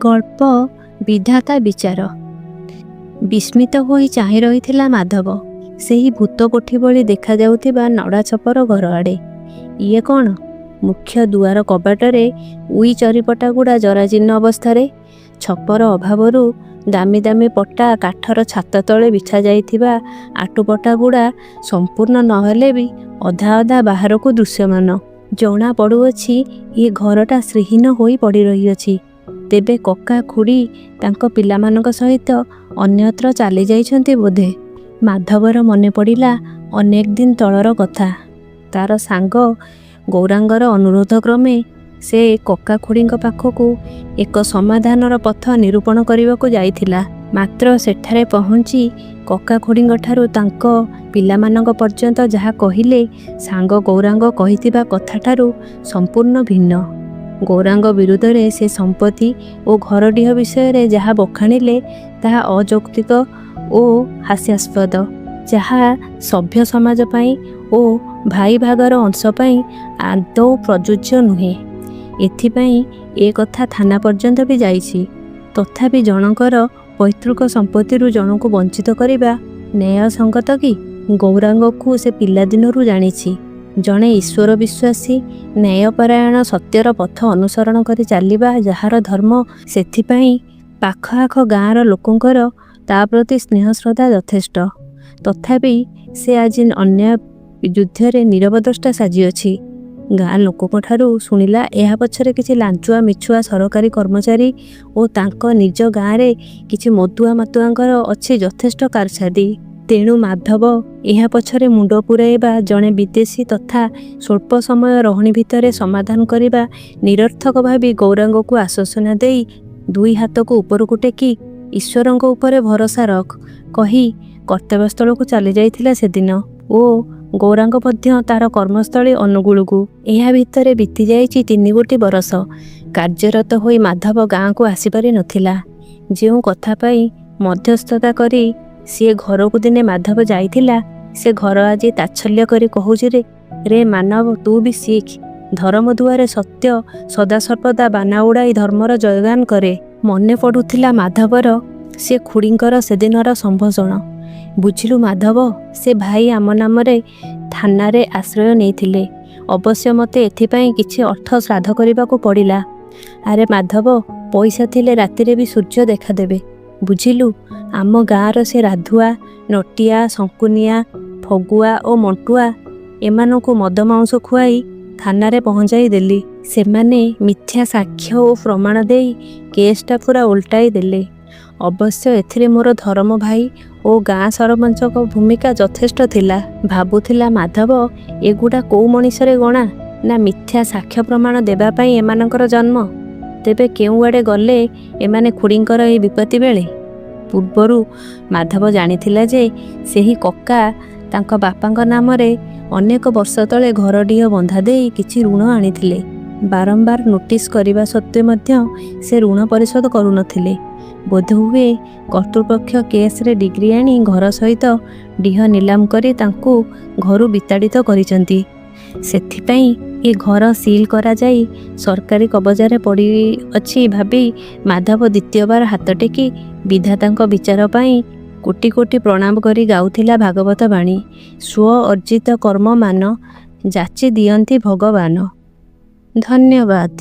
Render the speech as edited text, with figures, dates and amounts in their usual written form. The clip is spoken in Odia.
ଗଳ୍ପ ବିଧାତା ବିଚାର। ବିସ୍ମିତ ହୋଇ ଚାହିଁ ରହିଥିଲା ମାଧବ ସେହି ଭୂତ କୋଠି ଭଳି ଦେଖାଯାଉଥିବା ନଡ଼ା ଛପର ଘର ଆଡ଼େ। ଇଏ କ'ଣ? ମୁଖ୍ୟ ଦୁଆର କବାଟରେ ଉଇ ଚରିପଟା ଗୁଡ଼ା ଜରାଜୀର୍ଣ୍ଣ ଅବସ୍ଥାରେ, ଛପର ଅଭାବରୁ ଦାମୀ ଦାମୀ ପଟା କାଠର ଛାତ ତଳେ ବିଛା ଯାଇଥିବା ଆଟୁପଟା ଗୁଡ଼ା ସମ୍ପୂର୍ଣ୍ଣ ନହେଲେ ବି ଅଧା ଅଧା ବାହାରକୁ ଦୃଶ୍ୟମାନ। ଜଣା ପଡ଼ୁଅଛି ଏ ଘରଟା ଶ୍ରୀହୀନ ହୋଇ ପଡ଼ି ରହିଅଛି। ତେବେ କକା ଖୁଡ଼ି ତାଙ୍କ ପିଲାମାନଙ୍କ ସହିତ ଅନ୍ୟତ୍ର ଚାଲି ଯାଇଛନ୍ତି ବୋଧେ। ମାଧବର ମନେ ପଡ଼ିଲା ଅନେକ ଦିନ ତଳର କଥା। ତାର ସାଙ୍ଗ ଗୌରାଙ୍ଗର ଅନୁରୋଧ କ୍ରମେ ସେ କକା ଖୁଡ଼ିଙ୍କ ପାଖକୁ ଏକ ସମାଧାନର ପଥ ନିରୂପଣ କରିବାକୁ ଯାଇଥିଲା। ମାତ୍ର ସେଠାରେ ପହଞ୍ଚି କକା ଖୁଡ଼ିଙ୍କଠାରୁ ତାଙ୍କ ପିଲାମାନଙ୍କ ପର୍ଯ୍ୟନ୍ତ ଯାହା କହିଲେ, ସାଙ୍ଗ ଗୌରାଙ୍ଗ କହିଥିବା କଥାଠାରୁ ସମ୍ପୂର୍ଣ୍ଣ ଭିନ୍ନ। ଗୌରାଙ୍ଗ ବିରୁଦ୍ଧରେ ସେ ସମ୍ପତ୍ତି ଓ ଘରଟିହ ବିଷୟରେ ଯାହା ବଖାଣିଲେ, ତାହା ଅଯୌକ୍ତିକ ଓ ହାସ୍ୟାସ୍ପଦ, ଯାହା ସଭ୍ୟ ସମାଜ ପାଇଁ ଓ ଭାଇ ଭାଗର ଅଂଶ ପାଇଁ ଆଦୌ ପ୍ରଯୁଜ୍ୟ ନୁହେଁ। ଏଥିପାଇଁ ଏ କଥା ଥାନା ପର୍ଯ୍ୟନ୍ତ ବି ଯାଇଛି। ତଥାପି ଜଣଙ୍କର ପୈତୃକ ସମ୍ପତ୍ତିରୁ ଜଣକୁ ବଞ୍ଚିତ କରିବା ନ୍ୟାୟସଙ୍ଗତ କି? ଗୌରାଙ୍ଗକୁ ସେ ପିଲାଦିନରୁ ଜାଣିଛି। ଜଣେ ଈଶ୍ୱର ବିଶ୍ୱାସୀ, ନ୍ୟାୟପରାୟଣ, ସତ୍ୟର ପଥ ଅନୁସରଣ କରି ଚାଲିବା ଯାହାର ଧର୍ମ, ସେଥିପାଇଁ ପାଖ ଆଖ ଗାଁର ଲୋକଙ୍କର ତା ପ୍ରତି ସ୍ନେହ ଶ୍ରଦ୍ଧା ଯଥେଷ୍ଟ। ତଥାପି ସେ ଆଜି ଅନ୍ୟାୟ ଯୁଦ୍ଧରେ ନିରବଦ୍ରଷ୍ଟା ସାଜିଅଛି। ଗାଁ ଲୋକଙ୍କଠାରୁ ଶୁଣିଲା ଏହା ପଛରେ କିଛି ଲାଞ୍ଚୁଆ ମିଛୁଆ ସରକାରୀ କର୍ମଚାରୀ ଓ ତାଙ୍କ ନିଜ ଗାଁରେ କିଛି ମଦୁଆ ମାତୁଆଙ୍କର ଅଛି ଯଥେଷ୍ଟ କାରସାଦି। ତେଣୁ ମାଧବ ଏହା ପଛରେ ମୁଣ୍ଡ ପୁରାଇବା ଜଣେ ବିଦେଶୀ ତଥା ସ୍ୱଳ୍ପ ସମୟ ରହଣି ଭିତରେ ସମାଧାନ କରିବା ନିରର୍ଥକ ଭାବି ଗୌରାଙ୍ଗକୁ ଆଶ୍ୱାସନା ଦେଇ ଦୁଇ ହାତକୁ ଉପରକୁ ଟେକି ଈଶ୍ୱରଙ୍କ ଉପରେ ଭରସା ରଖ କହି କର୍ତ୍ତବ୍ୟସ୍ଥଳକୁ ଚାଲି ଯାଇଥିଲା ସେଦିନ। ଓ ଗୌରାଙ୍ଗ ମଧ୍ୟ ତାର କର୍ମସ୍ଥଳୀ ଅନୁଗୁଳକୁ। ଏହା ଭିତରେ ବିତି ଯାଇଛି 3 ଗୋଟି ବରଷ। କାର୍ଯ୍ୟରତ ହୋଇ ମାଧବ ଗାଁକୁ ଆସିପାରି ନଥିଲା। ଯେଉଁ କଥା ପାଇଁ ମଧ୍ୟସ୍ଥତା କରି ସିଏ ଘରକୁ ଦିନେ ମାଧବ ଯାଇଥିଲା, ସେ ଘର ଆଜି ତାଚ୍ଛଲ୍ୟ କରି କହୁଛି, ରେ ମାନବ, ତୁ ବି ଶିଖ। ଧର୍ମ ଦୁଆରେ ସତ୍ୟ ସଦାସର୍ବଦା ବାନା ଉଡ଼ାଇ ଧର୍ମର ଜୟଗାନ କରେ। ମନେ ପଡ଼ୁଥିଲା ମାଧବର ସେ ଖୁଡ଼ିଙ୍କର ସେଦିନର ସମ୍ଭାଷଣ। ବୁଝିଲୁ ମାଧବ, ସେ ଭାଇ ଆମ ନାମରେ ଥାନାରେ ଆଶ୍ରୟ ନେଇଥିଲେ। ଅବଶ୍ୟ ମୋତେ ଏଥିପାଇଁ କିଛି ଅର୍ଥ ଶ୍ରାଦ୍ଧ କରିବାକୁ ପଡ଼ିଲା। ଆରେ ମାଧବ, ପଇସା ଥିଲେ ରାତିରେ ବି ସୂର୍ଯ୍ୟ ଦେଖାଦେବେ। ବୁଝିଲୁ, ଆମ ଗାଁର ସେ ରାଧୁଆ, ନଟିଆ, ଶଙ୍କୁନିଆ, ଫଗୁଆ ଓ ମଣ୍ଟୁଆ, ଏମାନଙ୍କୁ ମଦ ମାଉଁସ ଖୁଆଇ ଥାନାରେ ପହଞ୍ଚାଇ ଦେଲି। ସେମାନେ ମିଥ୍ୟା ସାକ୍ଷ୍ୟ ଓ ପ୍ରମାଣ ଦେଇ କେସ୍ଟା ପୁରା ଓଲଟାଇ ଦେଲେ। ଅବଶ୍ୟ ଏଥିରେ ମୋର ଧରମ ଭାଇ ଓ ଗାଁ ସରପଞ୍ଚଙ୍କ ଭୂମିକା ଯଥେଷ୍ଟ ଥିଲା। ଭାବୁଥିଲା ମାଧବ, ଏଗୁଡ଼ା କୋଉ ମଣିଷରେ ଗଣା ନା ମିଥ୍ୟା ସାକ୍ଷ୍ୟ ପ୍ରମାଣ ଦେବା ପାଇଁ ଏମାନଙ୍କର ଜନ୍ମ। ତେବେ କେଉଁଆଡ଼େ ଗଲେ ଏମାନେ ଖୁଡ଼ିଙ୍କର ଏହି ବିପତ୍ତି ବେଳେ? ପୂର୍ବରୁ ମାଧବ ଜାଣିଥିଲା ଯେ ସେହି କକା ତାଙ୍କ ବାପାଙ୍କ ନାମରେ ଅନେକ ବର୍ଷ ତଳେ ଘରଟିଏ ବନ୍ଧା ଦେଇ କିଛି ଋଣ ଆଣିଥିଲେ। ବାରମ୍ବାର ନୋଟିସ୍ କରିବା ସତ୍ତ୍ୱେ ମଧ୍ୟ ସେ ଋଣ ପରିଶୋଧ କରୁନଥିଲେ। ବୋଧହୁଏ କର୍ତ୍ତୃପକ୍ଷ କେସ୍ରେ ଡିଗ୍ରୀ ଆଣି ଘର ସହିତ ଡିହ ନିଲାମ କରି ତାଙ୍କୁ ଘରୁ ବିତାଡ଼ିତ କରିଛନ୍ତି। ସେଥିପାଇଁ ଏ ଘର ସିଲ୍ କରାଯାଇ ସରକାରୀ କବଜାରେ ପଡ଼ିଅଛି ଭାବି ମାଧବ ଦ୍ୱିତୀୟବାର ହାତ ଟେକି ବିଧାତାଙ୍କ ବିଚାର ପାଇଁ କୋଟି କୋଟି ପ୍ରଣାମ କରି ଗାଉଥିଲା ଭାଗବତ ବାଣୀ। ସ୍ୱ ଅର୍ଜିତ କର୍ମ ମାନ ଯାଚି ଦିଅନ୍ତି ଭଗବାନ। ଧନ୍ୟବାଦ।